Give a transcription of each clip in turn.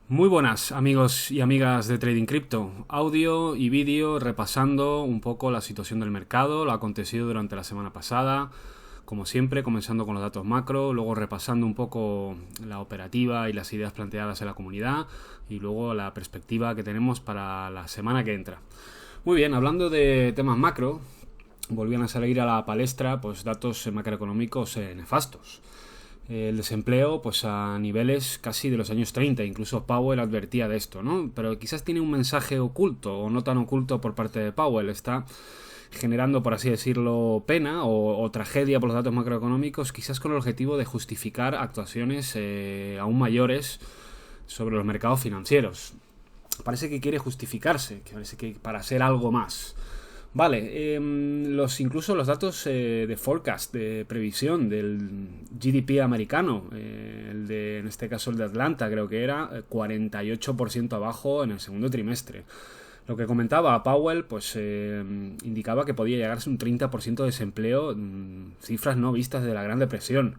Muy buenas amigos y amigas de Trading Crypto, audio y vídeo repasando un poco la situación del mercado, lo acontecido durante la semana pasada, como siempre comenzando con los datos macro, luego repasando un poco la operativa y las ideas planteadas en la comunidad y luego la perspectiva que tenemos para la semana que entra. Muy bien, hablando de temas macro, volvían a salir a la palestra pues datos macroeconómicos nefastos. El desempleo pues a niveles casi de los años 30, incluso Powell advertía de esto, ¿no? Pero quizás tiene un mensaje oculto o no tan oculto por parte de Powell. Está generando, por así decirlo, pena o tragedia por los datos macroeconómicos, quizás con el objetivo de justificar actuaciones aún mayores sobre los mercados financieros. Parece que quiere justificarse, que parece que para hacer algo más. Vale, incluso los datos de forecast, de previsión del GDP americano, en este caso el de Atlanta, creo que era 48% abajo en el segundo trimestre. Lo que comentaba Powell, pues indicaba que podía llegarse un 30% de desempleo, cifras no vistas desde la Gran Depresión.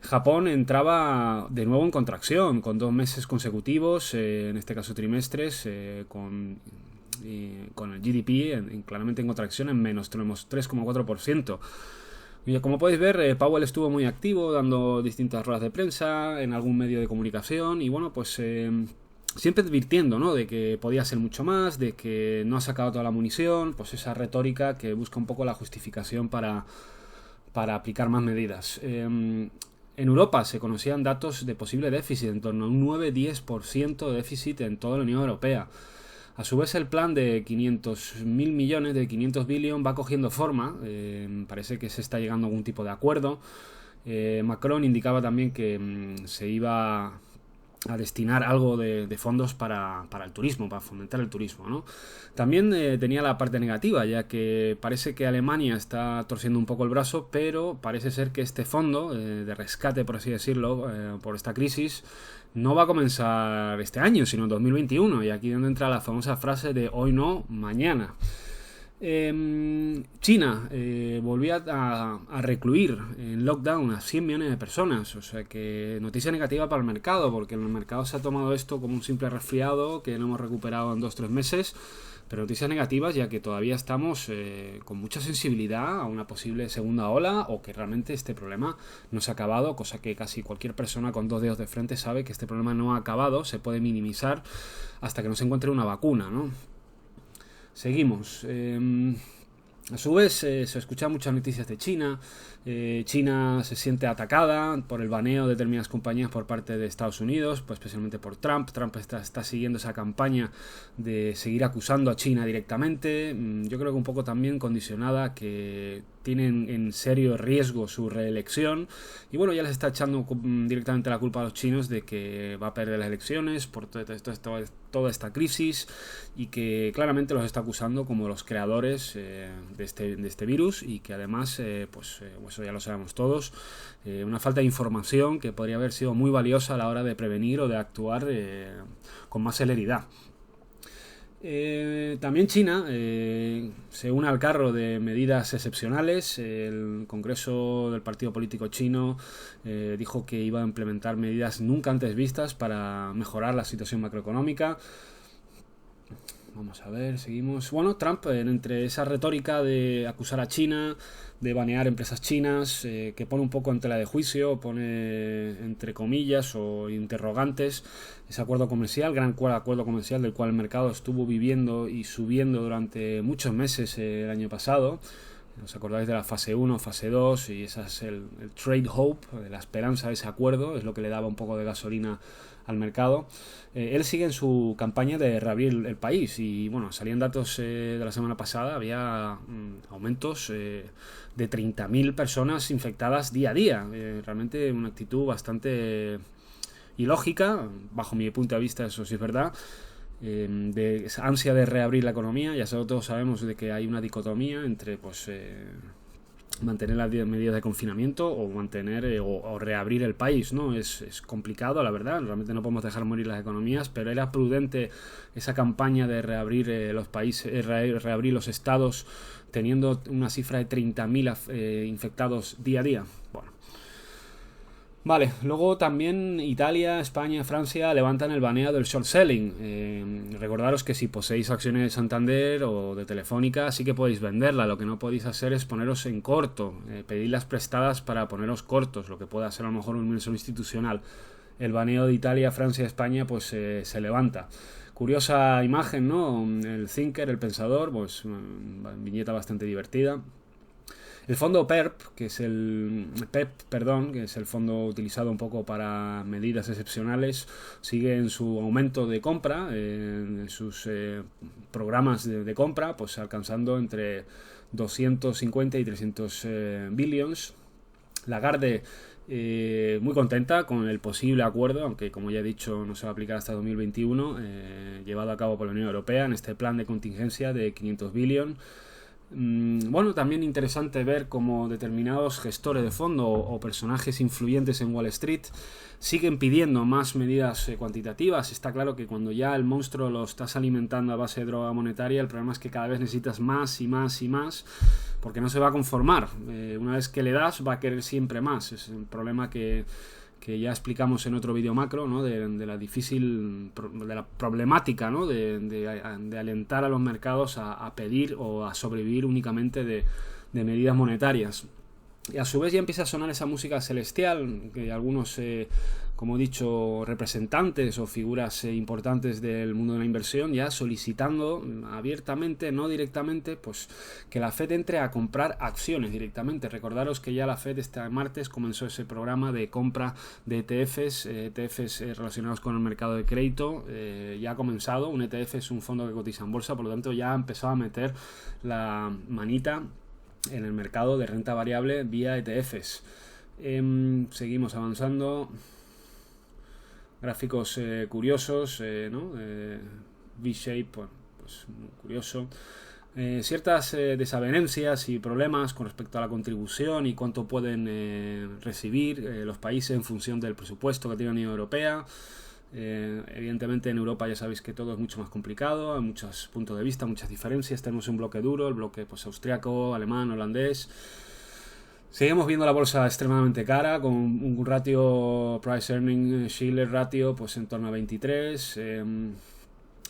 Japón entraba de nuevo en contracción, con 2 meses consecutivos, en este caso trimestres, con el GDP claramente en contracción en menos 3,4%. Y como podéis ver, Powell estuvo muy activo, dando distintas ruedas de prensa en algún medio de comunicación y bueno, pues siempre advirtiendo, ¿no?, de que podía ser mucho más, de que no ha sacado toda la munición, pues esa retórica que busca un poco la justificación para aplicar más medidas. En Europa se conocían datos de posible déficit, en torno a un 9-10% de déficit en toda la Unión Europea. A su vez, el plan de 500.000 millones, de 500 billion, va cogiendo forma. Parece que se está llegando a algún tipo de acuerdo. Macron indicaba también que se iba a destinar algo de fondos para el turismo, para fomentar el turismo, ¿no? También tenía la parte negativa, ya que parece que Alemania está torciendo un poco el brazo, pero parece ser que este fondo de rescate, por así decirlo, por esta crisis, no va a comenzar este año, sino en 2021, y aquí es donde entra la famosa frase de hoy no, mañana. China volvía a recluir en lockdown a 100 millones de personas, o sea que noticia negativa para el mercado, porque en el mercado se ha tomado esto como un simple resfriado que no hemos recuperado en 2-3 meses, pero noticias negativas ya que todavía estamos con mucha sensibilidad a una posible segunda ola o que realmente este problema no se ha acabado, cosa que casi cualquier persona con 2 dedos de frente sabe que este problema no ha acabado, se puede minimizar hasta que no se encuentre una vacuna, ¿no? Seguimos. A su vez, se escuchan muchas noticias de China. China se siente atacada por el baneo de determinadas compañías por parte de Estados Unidos, pues especialmente por Trump. Trump está siguiendo esa campaña de seguir acusando a China directamente. Yo creo que un poco también condicionada que tienen en serio riesgo su reelección. Y bueno, ya les está echando directamente la culpa a los chinos de que va a perder las elecciones por toda esta crisis y que claramente los está acusando como los creadores de este virus y que además, pues eso ya lo sabemos todos, una falta de información que podría haber sido muy valiosa a la hora de prevenir o de actuar con más celeridad. También China se une al carro de medidas excepcionales. El Congreso del Partido Político Chino dijo que iba a implementar medidas nunca antes vistas para mejorar la situación macroeconómica. Vamos a ver, seguimos. Bueno, Trump, entre esa retórica de acusar a China, de banear empresas chinas, que pone un poco en tela de juicio, pone entre comillas o interrogantes ese acuerdo comercial, gran acuerdo comercial del cual el mercado estuvo viviendo y subiendo durante muchos meses el año pasado. ¿Os acordáis de la fase 1, fase 2? Y ese es el trade hope, la esperanza de ese acuerdo, es lo que le daba un poco de gasolina al mercado. Él sigue en su campaña de reabrir el país y bueno, salían datos de la semana pasada, había aumentos de 30.000 personas infectadas día a día. Realmente una actitud bastante ilógica, bajo mi punto de vista, eso sí es verdad. De esa ansia de reabrir la economía. Ya todos sabemos de que hay una dicotomía entre pues mantener las medidas de confinamiento o mantener o reabrir el país, ¿no? Es complicado, la verdad, realmente no podemos dejar morir las economías, pero era prudente esa campaña de reabrir los países, reabrir los estados teniendo una cifra de 30.000 infectados día a día. Bueno, Vale, luego también Italia, España, Francia levantan el baneo del short selling. Recordaros que si poseéis acciones de Santander o de Telefónica sí que podéis venderla, lo que no podéis hacer es poneros en corto, pedirlas prestadas para poneros cortos, lo que puede hacer a lo mejor un inversor institucional. El baneo de Italia, Francia y España pues se levanta. Curiosa imagen, ¿no? El thinker, el pensador, pues viñeta bastante divertida. El fondo PERP, que es el que es el fondo utilizado un poco para medidas excepcionales, sigue en su aumento de compra, en sus programas de compra, pues alcanzando entre 250 y 300 billions. Lagarde muy contenta con el posible acuerdo, aunque como ya he dicho no se va a aplicar hasta 2021, llevado a cabo por la Unión Europea en este plan de contingencia de 500 billion. Bueno, también interesante ver cómo determinados gestores de fondo o personajes influyentes en Wall Street siguen pidiendo más medidas cuantitativas. Está claro que cuando ya el monstruo lo estás alimentando a base de droga monetaria, el problema es que cada vez necesitas más y más y más, porque no se va a conformar. Una vez que le das va a querer siempre más. Es un problema que ya explicamos en otro vídeo macro, ¿no? de la problemática, ¿no? de alentar a los mercados a pedir o a sobrevivir únicamente de medidas monetarias. Y a su vez ya empieza a sonar esa música celestial, que algunos, como he dicho, representantes o figuras importantes del mundo de la inversión ya solicitando abiertamente, no directamente, pues que la Fed entre a comprar acciones directamente. Recordaros que ya la Fed este martes comenzó ese programa de compra de ETFs, relacionados con el mercado de crédito. Ya ha comenzado. Un ETF es un fondo que cotiza en bolsa, por lo tanto ya ha empezado a meter la manita en el mercado de renta variable vía ETFs. Seguimos avanzando. Gráficos curiosos, ¿no? V-shape, pues muy curioso. Ciertas desavenencias y problemas con respecto a la contribución y cuánto pueden recibir los países en función del presupuesto que tiene la Unión Europea. Evidentemente en Europa ya sabéis que todo es mucho más complicado, hay muchos puntos de vista, muchas diferencias. Tenemos un bloque duro, el bloque pues austriaco, alemán, holandés. Seguimos viendo la bolsa extremadamente cara, con un ratio price earning Schiller ratio pues en torno a 23.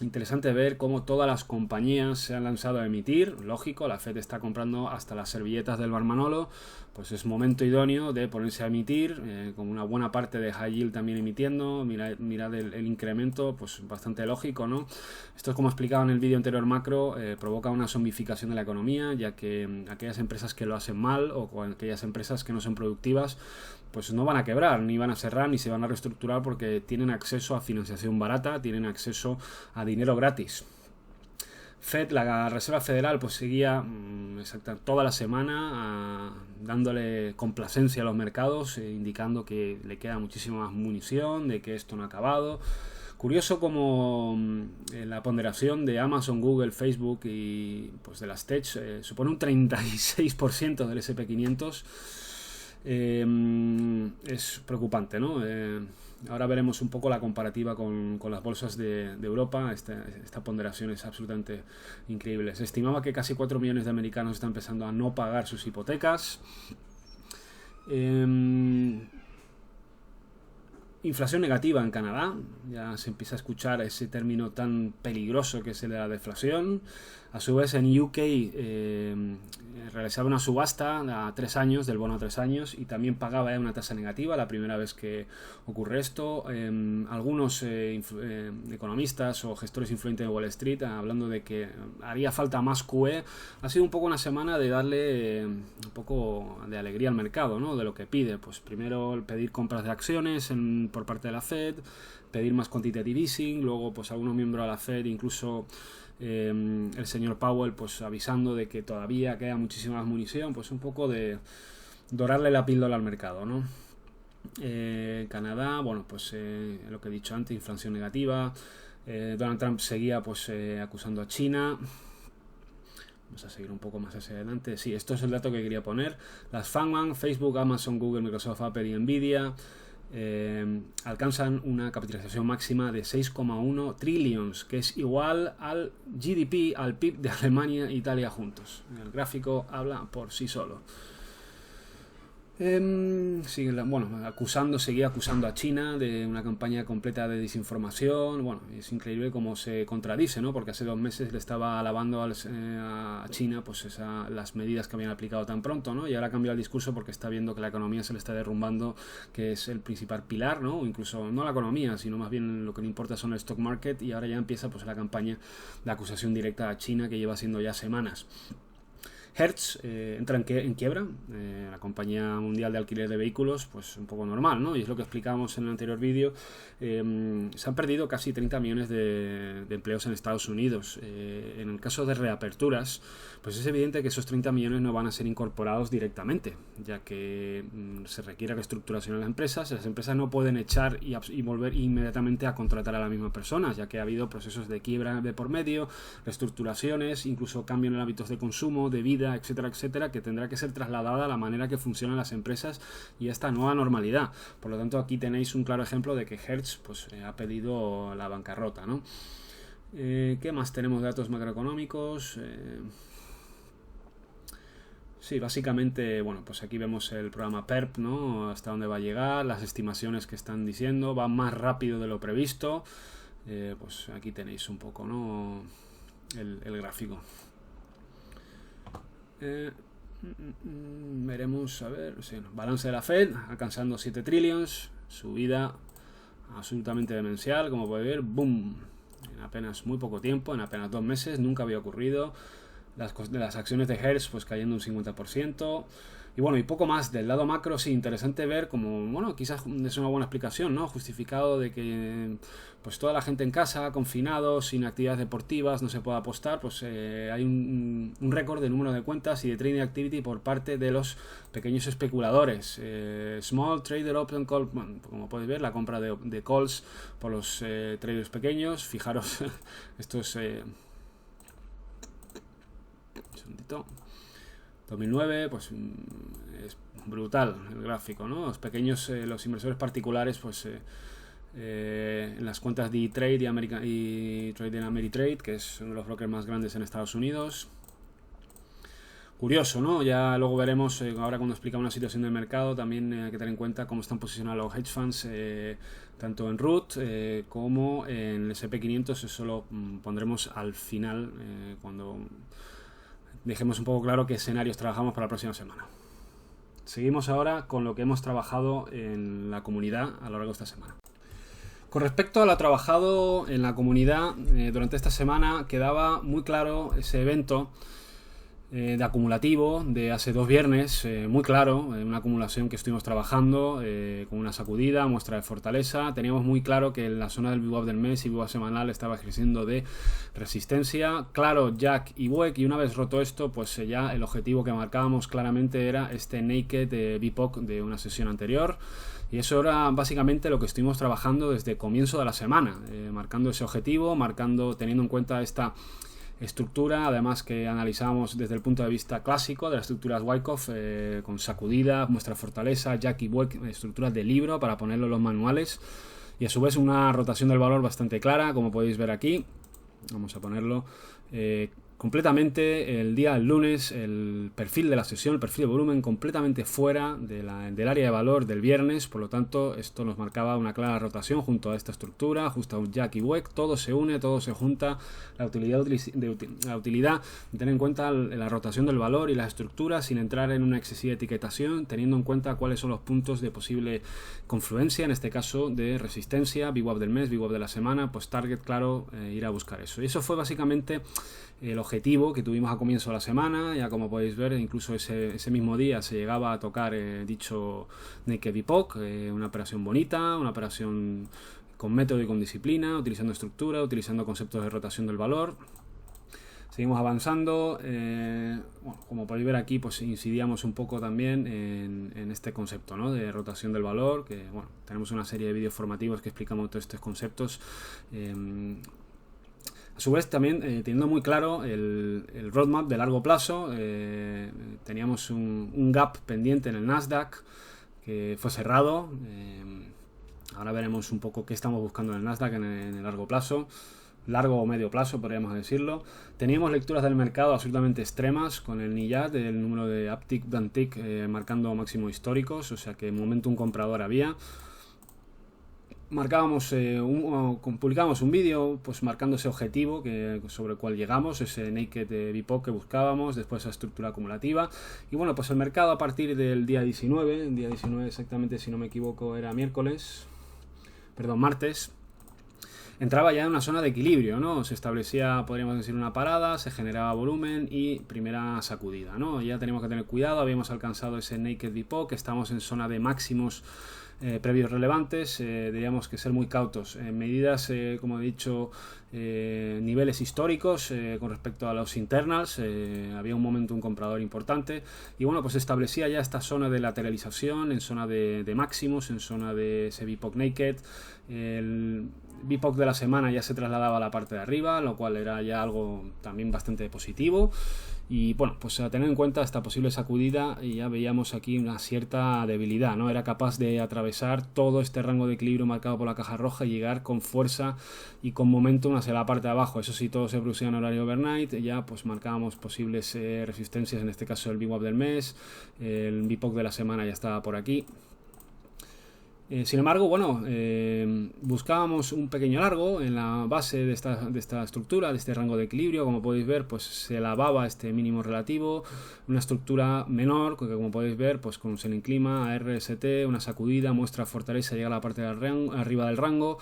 Interesante ver cómo todas las compañías se han lanzado a emitir. Lógico, la Fed está comprando hasta las servilletas del Bar Manolo, pues es momento idóneo de ponerse a emitir, con una buena parte de high yield también emitiendo. Mirad el incremento, pues bastante lógico, ¿no? Esto es como explicaba en el vídeo anterior macro, provoca una zombificación de la economía, ya que aquellas empresas que lo hacen mal o aquellas empresas que no son productivas pues no van a quebrar, ni van a cerrar, ni se van a reestructurar porque tienen acceso a financiación barata, tienen acceso a dinero gratis. Fed, la Reserva Federal, pues seguía toda la semana dándole complacencia a los mercados, indicando que le queda muchísima más munición, de que esto no ha acabado. Curioso como la ponderación de Amazon, Google, Facebook y pues de las tech supone un 36% del S&P500. Es preocupante, ¿no? Ahora veremos un poco la comparativa con las bolsas de Europa. Esta ponderación es absolutamente increíble. Se estimaba que casi 4 millones de americanos están empezando a no pagar sus hipotecas. Inflación negativa en Canadá. Ya se empieza a escuchar ese término tan peligroso que es el de la deflación. A su vez en UK realizaba una subasta a 3 años, del bono a 3 años, y también pagaba una tasa negativa, la primera vez que ocurre esto. Algunos economistas o gestores influyentes de Wall Street hablando de que haría falta más QE. Ha sido un poco una semana de darle un poco de alegría al mercado, ¿no? De lo que pide. Pues primero pedir compras de acciones por parte de la Fed, pedir más quantitative easing, luego pues algunos miembros de la Fed, incluso el señor Powell, pues avisando de que todavía queda muchísima más munición, pues un poco de dorarle la píldora al mercado, ¿no? Canadá, bueno, pues lo que he dicho antes, inflación negativa. Donald Trump seguía pues acusando a China. Vamos a seguir un poco más hacia adelante. Sí, esto es el dato que quería poner. Las FANG, Facebook, Amazon, Google, Microsoft, Apple y Nvidia alcanzan una capitalización máxima de 6,1 trillions, que es igual al GDP, al PIB de Alemania e Italia juntos. El gráfico habla por sí solo. Sí, seguía acusando a China de una campaña completa de desinformación. Bueno, es increíble cómo se contradice, ¿no? Porque hace 2 meses le estaba alabando a China pues las medidas que habían aplicado tan pronto, ¿no? Y ahora ha cambiado el discurso porque está viendo que la economía se le está derrumbando, que es el principal pilar, ¿no? O incluso no la economía, sino más bien lo que le importa son el stock market, y ahora ya empieza pues la campaña de acusación directa a China, que lleva siendo ya semanas. Hertz entra en quiebra, la compañía mundial de alquiler de vehículos, pues un poco normal, ¿no? Y es lo que explicábamos en el anterior vídeo. Se han perdido casi 30 millones de empleos en Estados Unidos. En el caso de reaperturas, pues es evidente que esos 30 millones no van a ser incorporados directamente, ya que se requiere reestructuración en las empresas. Las empresas no pueden echar y volver inmediatamente a contratar a las mismas personas, ya que ha habido procesos de quiebra de por medio, reestructuraciones, incluso cambio en hábitos de consumo, de vida, etcétera, etcétera, que tendrá que ser trasladada a la manera que funcionan las empresas y a esta nueva normalidad. Por lo tanto, aquí tenéis un claro ejemplo de que Hertz pues, ha pedido la bancarrota, ¿no? ¿Qué más tenemos? Datos macroeconómicos. Sí, básicamente, bueno, pues aquí vemos el programa PERP, ¿no? Hasta dónde va a llegar, las estimaciones que están diciendo, va más rápido de lo previsto. Pues aquí tenéis un poco, ¿no? El gráfico. Veremos, a ver, sí, balance de la Fed alcanzando 7 trillions, subida absolutamente demencial, como podéis ver, boom, en apenas muy poco tiempo, en apenas 2 meses, nunca había ocurrido. Las acciones de Hertz pues cayendo un 50%. Y bueno, y poco más del lado macro. Sí, interesante ver como, bueno, quizás es una buena explicación, ¿no? Justificado de que pues toda la gente en casa, confinados, sin actividades deportivas, no se puede apostar, pues hay un récord de número de cuentas y de trading activity por parte de los pequeños especuladores. Small Trader Open Call, bueno, como podéis ver, la compra de calls por los traders pequeños. Fijaros, esto es... 2009, pues es brutal el gráfico, ¿no? Los pequeños, los inversores particulares, pues en las cuentas de E-Trade y Trade Ameritrade, que es uno de los brokers más grandes en Estados Unidos. Curioso, ¿no? Ya luego veremos, ahora cuando explicamos la situación del mercado, también hay que tener en cuenta cómo están posicionados los hedge funds, tanto en Root como en el S&P 500. Eso lo pondremos al final, cuando dejemos un poco claro qué escenarios trabajamos para la próxima semana. Seguimos ahora con lo que hemos trabajado en la comunidad a lo largo de esta semana. Con respecto a lo trabajado en la comunidad durante esta semana, quedaba muy claro ese evento de acumulativo de hace 2 viernes, muy claro, una acumulación que estuvimos trabajando con una sacudida, muestra de fortaleza. Teníamos muy claro que en la zona del VWAP del mes y VWAP semanal estaba ejerciendo de resistencia, claro, Jack y Weck, y una vez roto esto, pues ya el objetivo que marcábamos claramente era este naked VPOC de una sesión anterior. Y eso era básicamente lo que estuvimos trabajando desde el comienzo de la semana, marcando ese objetivo, teniendo en cuenta esta estructura, además que analizamos desde el punto de vista clásico de las estructuras Wyckoff, con sacudida, muestra de fortaleza, Jack y Weck, estructuras de libro para ponerlo en los manuales, y a su vez una rotación del valor bastante clara, como podéis ver aquí. Vamos a ponerlo completamente el día del lunes, el perfil de la sesión, el perfil de volumen completamente fuera del área de valor del viernes. Por lo tanto, esto nos marcaba una clara rotación junto a esta estructura, justo a un Jack y Weck. Todo se une, todo se junta. La utilidad de tener en cuenta la rotación del valor y las estructuras sin entrar en una excesiva etiquetación, teniendo en cuenta cuáles son los puntos de posible confluencia, en este caso de resistencia, VWAP del mes, VWAP de la semana, pues target, claro, ir a buscar eso. Y eso fue básicamente el objetivo que tuvimos a comienzo de la semana. Ya como podéis ver, incluso ese mismo día se llegaba a tocar dicho Naked VPOC, una operación bonita, una operación con método y con disciplina, utilizando estructura, utilizando conceptos de rotación del valor. Seguimos avanzando. Bueno, como podéis ver aquí, pues incidíamos un poco también en este concepto, ¿no?, de rotación del valor, que bueno, tenemos una serie de vídeos formativos que explicamos todos estos conceptos. A su vez, también teniendo muy claro el roadmap de largo plazo, teníamos un gap pendiente en el Nasdaq que fue cerrado. Ahora veremos un poco qué estamos buscando en el Nasdaq en el largo plazo. largo o medio plazo, podríamos decirlo. Teníamos lecturas del mercado absolutamente extremas, con el NIAT, el número de Uptick, Downtick, marcando máximos históricos, o sea que en momento un comprador había. Publicábamos un vídeo pues marcando ese objetivo sobre el cual llegamos, ese naked VPOC que buscábamos, después esa estructura acumulativa. Y bueno, pues el mercado a partir del día 19, el día 19 exactamente, si no me equivoco, era martes, entraba ya en una zona de equilibrio, ¿no? Se establecía, podríamos decir, una parada, se generaba volumen y primera sacudida, ¿no? Ya tenemos que tener cuidado, habíamos alcanzado ese naked VPOC, estamos en zona de máximos previos relevantes, diríamos que ser muy cautos. Medidas, como he dicho, niveles históricos con respecto a los internals, había un momentum comprador importante y bueno, pues se establecía ya esta zona de lateralización, en zona de máximos, en zona de ese VPOC naked. El VPOC de la semana ya se trasladaba a la parte de arriba, lo cual era ya algo también bastante positivo. Y bueno, pues a tener en cuenta esta posible sacudida, y ya veíamos aquí una cierta debilidad, ¿no? Era capaz de atravesar todo este rango de equilibrio marcado por la caja roja y llegar con fuerza y con momentum hacia la parte de abajo. Eso sí, todo se producía en horario overnight, ya pues marcábamos posibles resistencias, en este caso el VWAP del mes, el VPOC de la semana ya estaba por aquí. Sin embargo, bueno, buscábamos un pequeño largo en la base de esta estructura, de este rango de equilibrio. Como podéis ver, pues se lavaba este mínimo relativo, una estructura menor, que como podéis ver, pues con un selling clima, ARST, una sacudida, muestra fortaleza, llega a la parte de arriba del rango,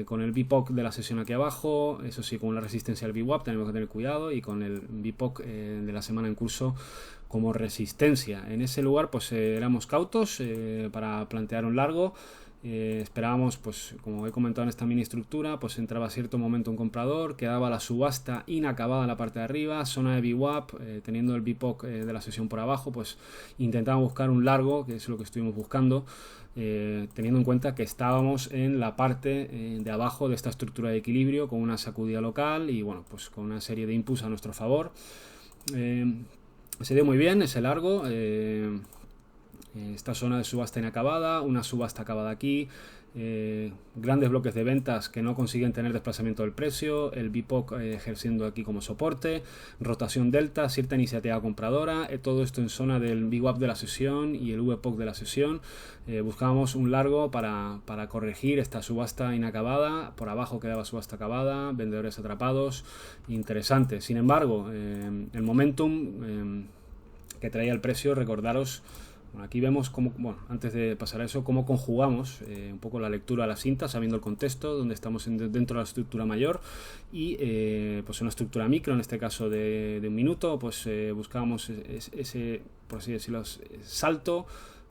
con el VPOC de la sesión aquí abajo, eso sí, con la resistencia del VWAP tenemos que tener cuidado, y con el VPOC de la semana en curso como resistencia. En ese lugar pues éramos cautos para plantear un largo. Esperábamos, pues como he comentado en esta mini estructura, pues entraba cierto momento un comprador, quedaba la subasta inacabada en la parte de arriba, zona de VWAP, teniendo el VPOC de la sesión por abajo, pues intentábamos buscar un largo, que es lo que estuvimos buscando, teniendo en cuenta que estábamos en la parte de abajo de esta estructura de equilibrio, con una sacudida local y bueno, pues con una serie de inputs a nuestro favor. Se dio muy bien ese largo, esta zona de subasta inacabada, una subasta acabada aquí, grandes bloques de ventas que no consiguen tener desplazamiento del precio, el VPOC ejerciendo aquí como soporte, rotación delta, cierta iniciativa compradora, todo esto en zona del VWAP de la sesión y el VPOC de la sesión. Buscábamos un largo para corregir esta subasta inacabada, por abajo quedaba subasta acabada, vendedores atrapados, interesante. Sin embargo, el momentum que traía el precio, recordaros. Bueno, aquí vemos cómo, bueno, antes de pasar a eso, cómo conjugamos un poco la lectura a la cinta, sabiendo el contexto, donde estamos dentro de la estructura mayor y pues una estructura micro, en este caso de un minuto, pues buscábamos ese, por así decirlo, salto,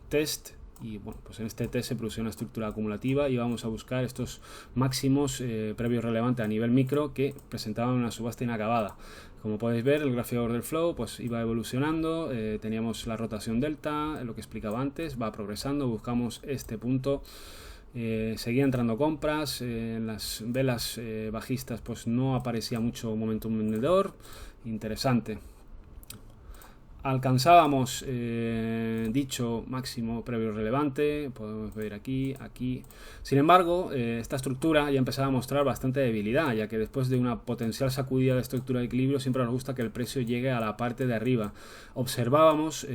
test. Y bueno, pues en este test se produce una estructura acumulativa y vamos a buscar estos máximos previos relevantes a nivel micro que presentaban una subasta inacabada. Como podéis ver, el gráfico del flow pues iba evolucionando, teníamos la rotación delta, lo que explicaba antes, va progresando, buscamos este punto. Seguía entrando compras, en las velas bajistas pues no aparecía mucho momentum vendedor, interesante. Alcanzábamos dicho máximo previo relevante, podemos ver aquí. Sin embargo, esta estructura ya empezaba a mostrar bastante debilidad, ya que después de una potencial sacudida de estructura de equilibrio siempre nos gusta que el precio llegue a la parte de arriba. Observábamos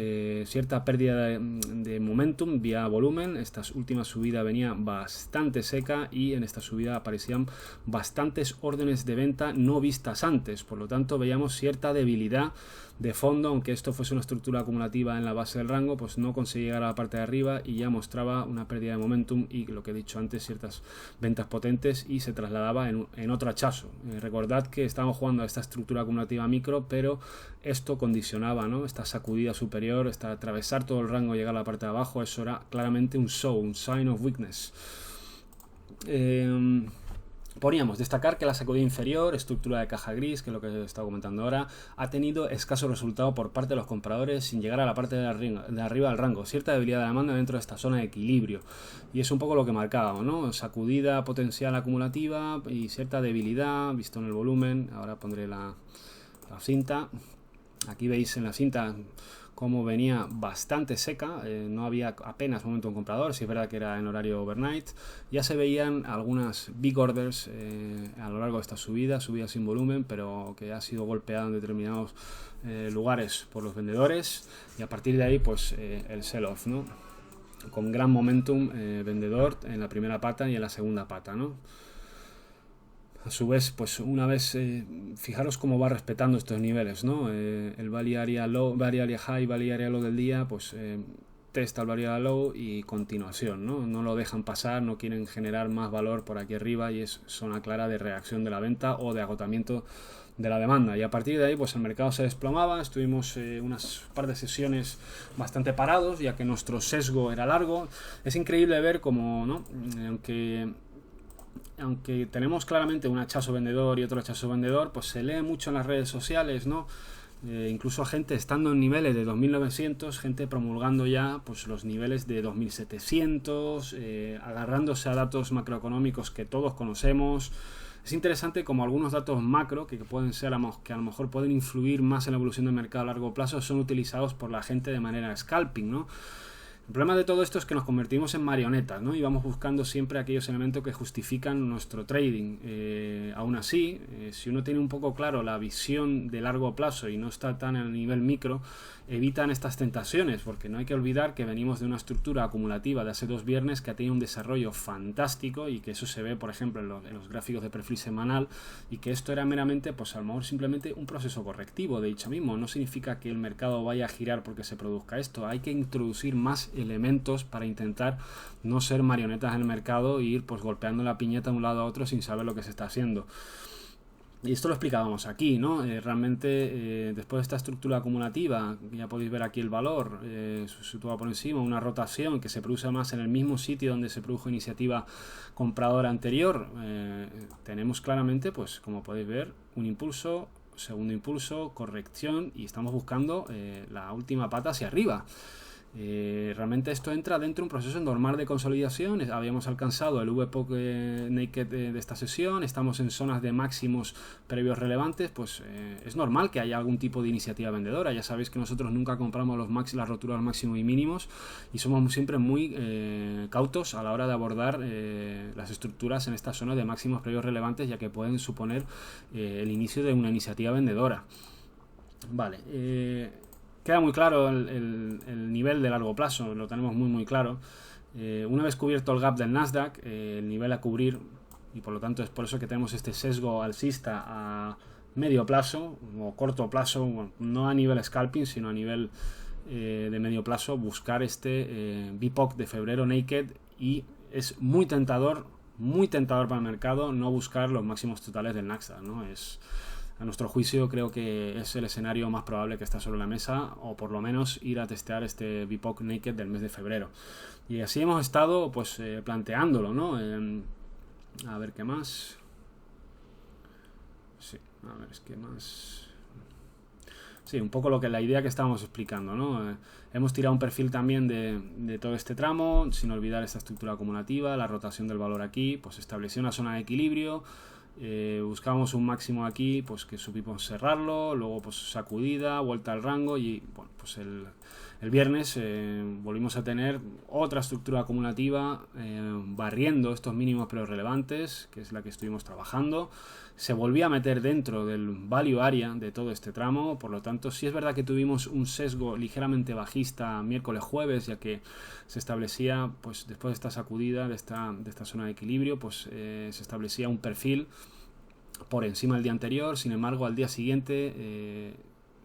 cierta pérdida de momentum vía volumen. Esta última subida venía bastante seca y en esta subida aparecían bastantes órdenes de venta no vistas antes, por lo tanto veíamos cierta debilidad de fondo, aunque esto fuese una estructura acumulativa en la base del rango, pues no conseguía llegar a la parte de arriba y ya mostraba una pérdida de momentum y, lo que he dicho antes, ciertas ventas potentes y se trasladaba en otro hachazo. Recordad que estábamos jugando a esta estructura acumulativa micro, pero esto condicionaba, ¿no? Esta sacudida superior, esta atravesar todo el rango y llegar a la parte de abajo, eso era claramente un show, un sign of weakness. Poníamos destacar que la sacudida inferior, estructura de caja gris, que es lo que he estado comentando ahora, ha tenido escaso resultado por parte de los compradores sin llegar a la parte de arriba del rango. Cierta debilidad de la demanda dentro de esta zona de equilibrio. Y es un poco lo que marcábamos, ¿no? Sacudida potencial acumulativa y cierta debilidad, visto en el volumen. Ahora pondré la cinta. Aquí veis en la cinta cómo venía bastante seca, no había apenas momento de comprador, si es verdad que era en horario overnight. Ya se veían algunas big orders a lo largo de esta subida sin volumen, pero que ha sido golpeado en determinados lugares por los vendedores, y a partir de ahí pues el sell-off, ¿no? Con gran momentum vendedor en la primera pata y en la segunda pata, ¿no? A su vez, pues una vez, fijaros cómo va respetando estos niveles, ¿no? El value area low, value area high, value area low del día, pues testa el value area low y continuación, ¿no? No lo dejan pasar, no quieren generar más valor por aquí arriba, y es zona clara de reacción de la venta o de agotamiento de la demanda. Y a partir de ahí, pues el mercado se desplomaba. Estuvimos unas par de sesiones bastante parados, ya que nuestro sesgo era largo. Es increíble ver cómo, ¿no? Aunque tenemos claramente un hachazo vendedor y otro hachazo vendedor, pues se lee mucho en las redes sociales, ¿no? Incluso gente estando en niveles de 2900, gente promulgando ya pues los niveles de 2700, agarrándose a datos macroeconómicos que todos conocemos. Es interesante como algunos datos macro que pueden ser, que a lo mejor pueden influir más en la evolución del mercado a largo plazo, son utilizados por la gente de manera scalping, ¿no? El problema de todo esto es que nos convertimos en marionetas, ¿no? Y vamos buscando siempre aquellos elementos que justifican nuestro trading. Aún así, si uno tiene un poco claro la visión de largo plazo y no está tan a nivel micro, evitan estas tentaciones, porque no hay que olvidar que venimos de una estructura acumulativa de hace 2 viernes que ha tenido un desarrollo fantástico, y que eso se ve, por ejemplo, en los gráficos de perfil semanal, y que esto era meramente, pues a lo mejor simplemente un proceso correctivo de dicho mismo. No significa que el mercado vaya a girar porque se produzca esto. Hay que introducir más elementos para intentar no ser marionetas en el mercado e ir pues golpeando la piñeta de un lado a otro sin saber lo que se está haciendo. Y esto lo explicábamos aquí, ¿no? Realmente después de esta estructura acumulativa, ya podéis ver aquí el valor situado por encima, una rotación que se produce más en el mismo sitio donde se produjo iniciativa compradora anterior, tenemos claramente, pues como podéis ver, un impulso, segundo impulso, corrección, y estamos buscando la última pata hacia arriba. Realmente esto entra dentro de un proceso normal de consolidación. Habíamos alcanzado el VPOC naked de esta sesión, estamos en zonas de máximos previos relevantes, pues es normal que haya algún tipo de iniciativa vendedora. Ya sabéis que nosotros nunca compramos las roturas máximos y mínimos, y somos siempre muy cautos a la hora de abordar las estructuras en estas zonas de máximos previos relevantes, ya que pueden suponer el inicio de una iniciativa vendedora. Vale, queda muy claro el nivel de largo plazo, lo tenemos muy claro. Una vez cubierto el gap del Nasdaq, el nivel a cubrir, y por lo tanto es por eso que tenemos este sesgo alcista a medio plazo o corto plazo, bueno, no a nivel scalping, sino a nivel de medio plazo, buscar este VPOC de febrero naked, y es muy tentador para el mercado no buscar los máximos totales del Nasdaq, ¿no? A nuestro juicio creo que es el escenario más probable que está sobre la mesa, o por lo menos ir a testear este VPOC naked del mes de febrero. Y así hemos estado pues planteándolo, ¿no? A ver qué más. Sí, a ver, es que más. Sí, un poco la idea que estábamos explicando, ¿no? Hemos tirado un perfil también de todo este tramo, sin olvidar esta estructura acumulativa, la rotación del valor aquí, pues estableció una zona de equilibrio. Buscamos un máximo aquí, pues que supimos cerrarlo, luego pues sacudida, vuelta al rango, y bueno, pues el viernes volvimos a tener otra estructura acumulativa barriendo estos mínimos pero relevantes, que es la que estuvimos trabajando. Se volvía a meter dentro del value area de todo este tramo, por lo tanto sí es verdad que tuvimos un sesgo ligeramente bajista miércoles jueves, ya que se establecía, pues después de esta sacudida de esta zona de equilibrio, pues se establecía un perfil por encima del día anterior. Sin embargo, al día siguiente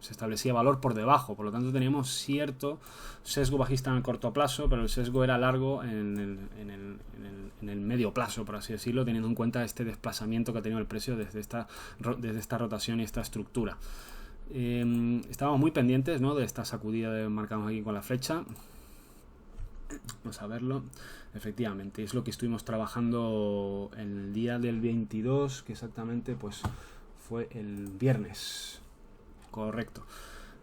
se establecía valor por debajo, por lo tanto teníamos cierto sesgo bajista en el corto plazo, pero el sesgo era largo en el medio plazo, por así decirlo, teniendo en cuenta este desplazamiento que ha tenido el precio desde esta rotación y esta estructura. Estábamos muy pendientes, ¿no?, de esta sacudida que marcamos aquí con la flecha. Vamos a verlo. Efectivamente, es lo que estuvimos trabajando el día del 22, que exactamente pues fue el viernes. Correcto.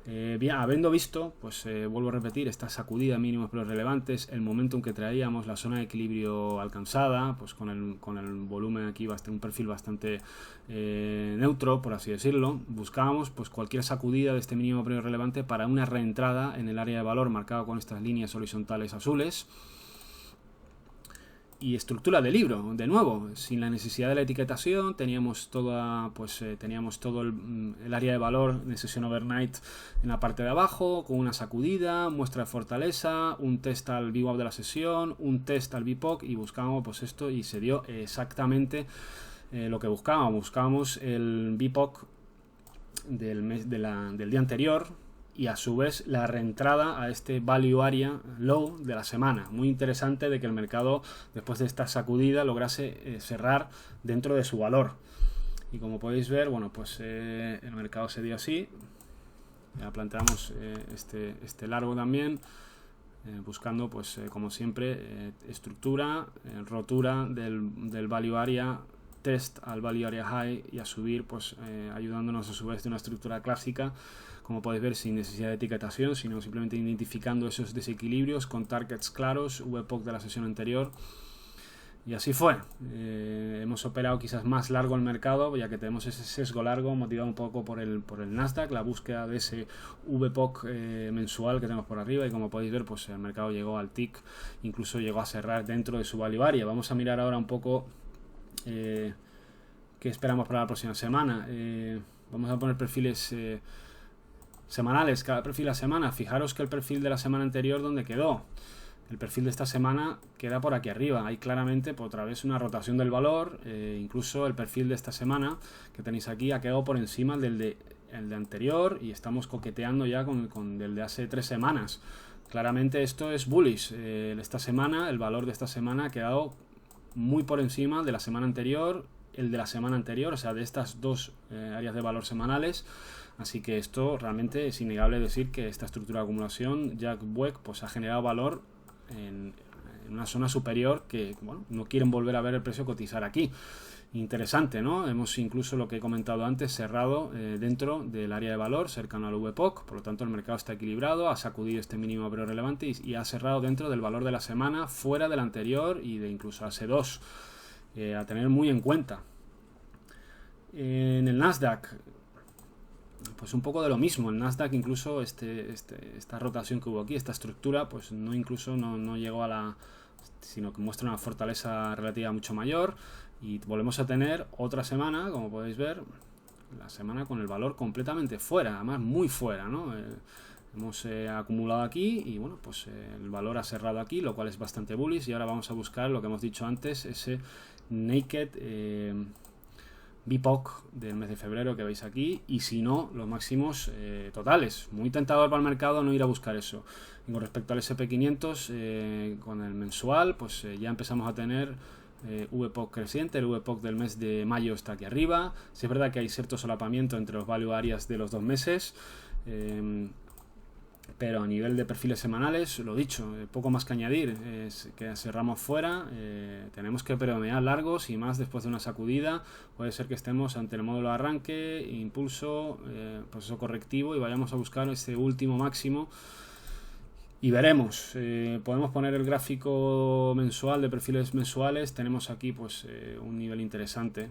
Bien, habiendo visto, pues vuelvo a repetir, esta sacudida mínimos pero relevantes, el momento en que traíamos la zona de equilibrio alcanzada, pues con el volumen aquí, un perfil bastante neutro, por así decirlo, buscábamos pues cualquier sacudida de este mínimo pero relevante para una reentrada en el área de valor marcado con estas líneas horizontales azules. Y estructura de libro, de nuevo, sin la necesidad de la etiquetación, teníamos todo el área de valor de sesión overnight en la parte de abajo, con una sacudida, muestra de fortaleza, un test al VWAP de la sesión, un test al VPOC, y buscábamos pues esto, y se dio exactamente lo que buscábamos. Buscábamos el VPOC del día anterior, y a su vez la reentrada a este value area low de la semana. Muy interesante de que el mercado, después de esta sacudida, lograse cerrar dentro de su valor. Y como podéis ver, bueno, pues el mercado se dio así. Ya planteamos este largo también, buscando pues como siempre estructura, rotura del value area, test al value area high, y a subir pues ayudándonos a su vez de una estructura clásica, como podéis ver, sin necesidad de etiquetación, sino simplemente identificando esos desequilibrios con targets claros, VPOC de la sesión anterior. Y así fue. Hemos operado quizás más largo el mercado, ya que tenemos ese sesgo largo motivado un poco por el Nasdaq, la búsqueda de ese VPOC mensual que tenemos por arriba, y como podéis ver, pues el mercado llegó al tick, incluso llegó a cerrar dentro de su value area. Vamos a mirar ahora un poco qué esperamos para la próxima semana. Vamos a poner perfiles semanales, cada perfil a semana. Fijaros que el perfil de la semana anterior, ¿dónde quedó? El perfil de esta semana queda por aquí arriba. Hay claramente por otra vez una rotación del valor. Incluso el perfil de esta semana que tenéis aquí ha quedado por encima del de anterior, y estamos coqueteando ya con el de hace 3 semanas. Claramente esto es bullish. Esta semana, el valor de esta semana ha quedado muy por encima de la semana anterior, el de la semana anterior, o sea, de estas dos áreas de valor semanales. Así que esto realmente es innegable decir que esta estructura de acumulación Jack Welch pues ha generado valor en una zona superior que, bueno, no quieren volver a ver el precio cotizar aquí. Interesante, ¿no? Hemos incluso, lo que he comentado antes, cerrado dentro del área de valor cercano al VPOC, por lo tanto el mercado está equilibrado, ha sacudido este mínimo pero relevante y ha cerrado dentro del valor de la semana, fuera del anterior y de incluso hace 2, a tener muy en cuenta. En el Nasdaq, pues un poco de lo mismo. El Nasdaq, incluso esta rotación que hubo aquí, esta estructura, pues no llegó a la, sino que muestra una fortaleza relativa mucho mayor, y volvemos a tener otra semana, como podéis ver, la semana con el valor completamente fuera, además muy fuera, ¿no? Hemos acumulado aquí y bueno, pues el valor ha cerrado aquí, lo cual es bastante bullish, y ahora vamos a buscar lo que hemos dicho antes, ese naked VPOC del mes de febrero que veis aquí, y si no, los máximos totales. Muy tentador para el mercado no ir a buscar eso. Y con respecto al SP500, con el mensual, pues ya empezamos a tener VPOC creciente. El VPOC del mes de mayo está aquí arriba. Sí es verdad que hay cierto solapamiento entre los value areas de los 2 meses, pero a nivel de perfiles semanales, lo dicho, poco más que añadir. Es que cerramos fuera, tenemos que predominar largos, y más después de una sacudida. Puede ser que estemos ante el módulo de arranque, impulso, proceso correctivo, y vayamos a buscar este último máximo y veremos. Podemos poner el gráfico mensual de perfiles mensuales. Tenemos aquí pues un nivel interesante,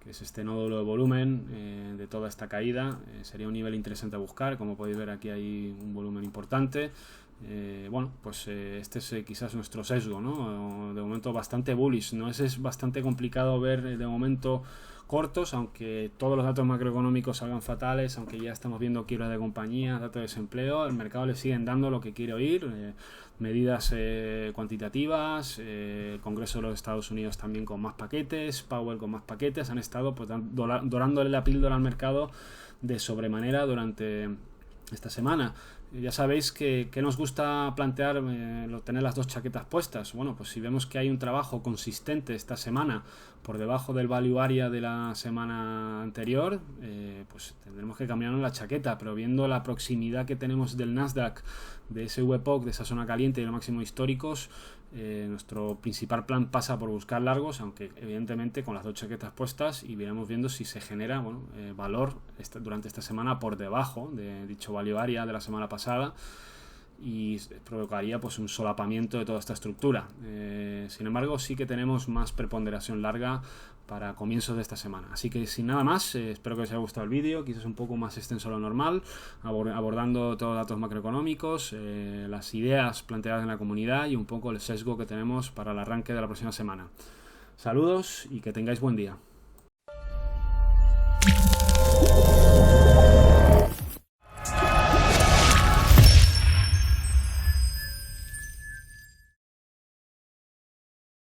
que es este nódulo de volumen de toda esta caída. Sería un nivel interesante a buscar. Como podéis ver, aquí hay un volumen importante. Bueno, pues este es quizás nuestro sesgo, ¿no? De momento bastante bullish, ¿no? Es bastante complicado ver de momento cortos, aunque todos los datos macroeconómicos salgan fatales, aunque ya estamos viendo quiebras de compañías, datos de desempleo. El mercado le siguen dando lo que quiere oír, medidas cuantitativas, el Congreso de los Estados Unidos también con más paquetes, Powell con más paquetes. Han estado pues dorándole la píldora al mercado de sobremanera durante esta semana. Ya sabéis que nos gusta plantear tener las dos chaquetas puestas. Bueno, pues si vemos que hay un trabajo consistente esta semana por debajo del value area de la semana anterior, pues tendremos que cambiarnos la chaqueta, pero viendo la proximidad que tenemos del Nasdaq, de ese VPOC, de esa zona caliente y de los máximos históricos, nuestro principal plan pasa por buscar largos, aunque evidentemente con las dos chaquetas puestas, y iremos viendo si se genera valor durante esta semana por debajo de dicho value area de la semana pasada, y provocaría pues un solapamiento de toda esta estructura. Sin embargo, sí que tenemos más preponderación larga para comienzos de esta semana. Así que sin nada más, espero que os haya gustado el vídeo, quizás un poco más extenso de lo normal, abordando todos los datos macroeconómicos, las ideas planteadas en la comunidad y un poco el sesgo que tenemos para el arranque de la próxima semana. Saludos y que tengáis buen día.